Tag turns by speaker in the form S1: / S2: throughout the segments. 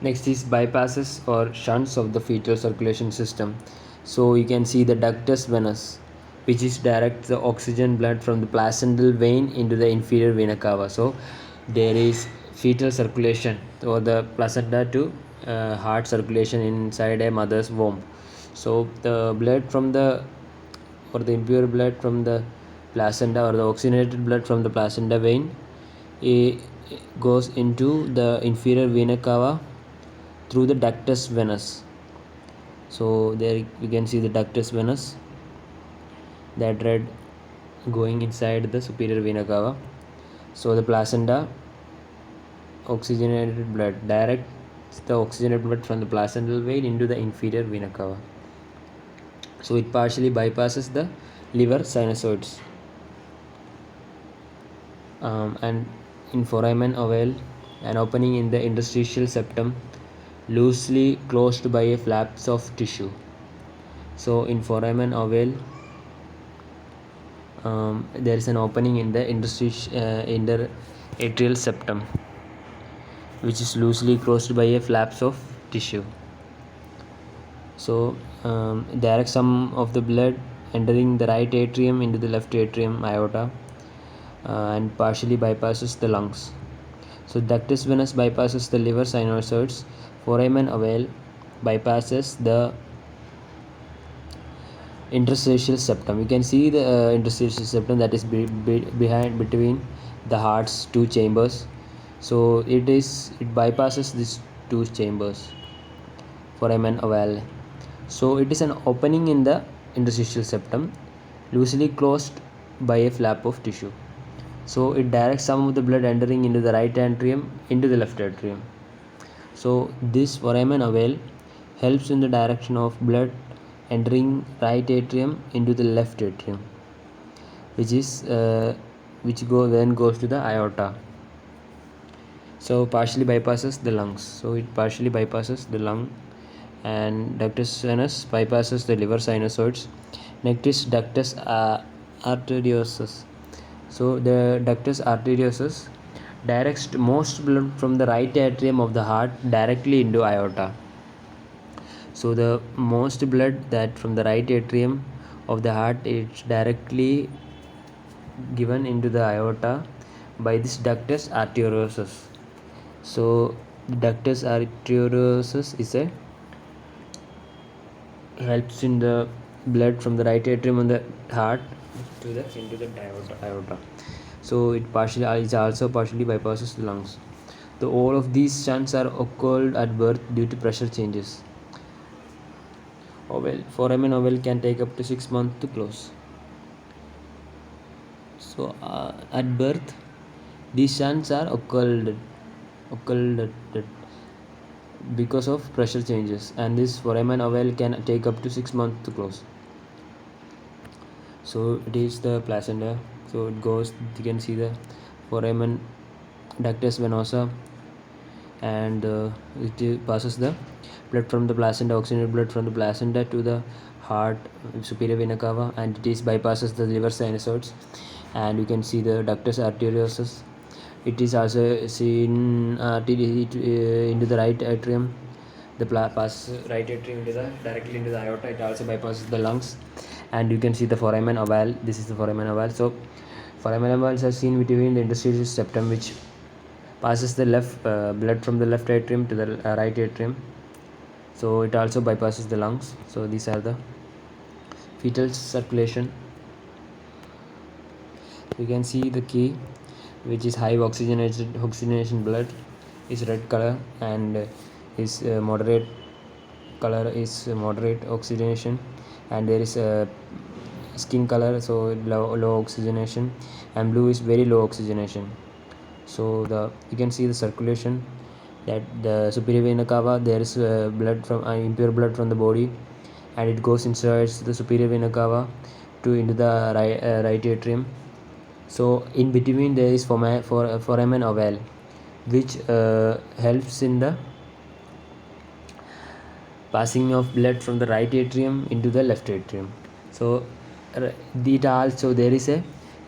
S1: Next is bypasses or shunts of the fetal circulation system. So you can see the ductus venous, which is directs the oxygen blood from the placental vein into the inferior vena cava. So there is fetal circulation or the placenta to heart circulation inside a mother's womb. So the blood from the or the impure blood from the placenta or the oxygenated blood from the placenta vein goes into the inferior vena cava through the ductus venous. So there you can see the ductus venous, that red going inside the superior vena cava. So the placenta oxygenated blood directs the oxygenated blood from the placental vein into the inferior vena cava. So it partially bypasses the liver sinusoids. And in foramen ovale, an opening in the interstitial septum loosely closed by a flaps of tissue. So in foramen ovale, there is an opening in the interatrial septum, which is loosely closed by a flaps of tissue. So direct some of the blood entering the right atrium into the left atrium aorta, and partially bypasses the lungs. So ductus venous bypasses the liver sinusoids. Foramen ovale bypasses the interstitial septum. You can see the interstitial septum that is behind between the heart's two chambers. So it bypasses these two chambers, foramen ovale. So it is an opening in the interstitial septum, loosely closed by a flap of tissue. So it directs some of the blood entering into the right atrium into the left atrium. So this foramen ovale helps in the direction of blood entering right atrium into the left atrium, which then goes to the aorta. So partially bypasses the lungs. So it partially bypasses the lung, and ductus venous bypasses the liver sinusoids. Next is ductus arteriosus. So the ductus arteriosus directs most blood from the right atrium of the heart directly into aorta. So the most blood that from the right atrium of the heart is directly given into the aorta by this ductus arteriosus. So ductus arteriosus is a helps in the blood from the right atrium on the heart to the into the aorta. So it also partially bypasses the lungs. All of these shunts are occurred at birth due to pressure changes. Foramen ovale can take up to 6 months to close. So at birth, these shunts are occurred because of pressure changes, and this foramen ovale can take up to 6 months to close. So it is the placenta. So it goes, you can see the foramen ductus venosa, and it passes the blood from the placenta, oxygenated blood from the placenta to the heart, superior vena cava, and it is bypasses the liver sinusoids. And you can see the ductus arteriosus. It is also seen into the right atrium. The pass right atrium directly into the aorta. It also bypasses the lungs, and you can see the foramen ovale. This is the foramen ovale. So foramen ovales are seen between the interstitial septum, which passes the left blood from the left atrium to the right atrium. So it also bypasses the lungs. So these are the fetal circulation. You can see the key, which is high oxygenation blood, is red color, and is moderate color is moderate oxygenation, and there is a skin color, so low oxygenation, and blue is very low oxygenation. So you can see the circulation, that the superior vena cava, there is blood from impure blood from the body, and it goes inside the superior vena cava to into the right atrium. So in between there is foramen ovale, which helps in the passing of blood from the right atrium into the left atrium. So there is a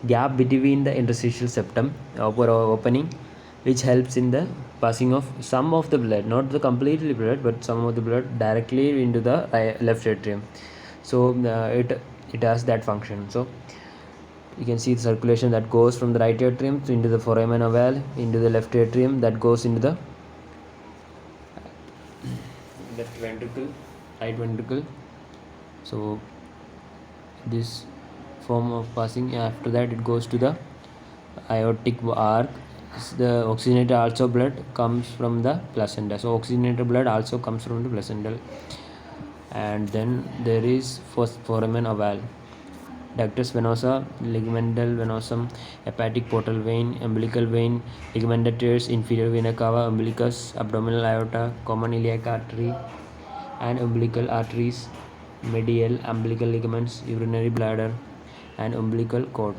S1: gap between the interstitial septum opening, which helps in the passing of some of the blood, not the completely blood, but some of the blood directly into the left atrium. So it has that function. So you can see the circulation that goes from the right atrium into the foramen ovale, into the left atrium, that goes into the left ventricle, right ventricle. So this form of passing, after that it goes to the aortic arc. The oxygenated also blood comes from the placenta, so oxygenated blood also comes from the placental. And then there is foramen ovale, ductus venosa, ligamental venosum, hepatic portal vein, umbilical vein, ligamental tears, inferior vena cava, umbilicus, abdominal aorta, common iliac artery and umbilical arteries, medial umbilical ligaments, urinary bladder and umbilical cord.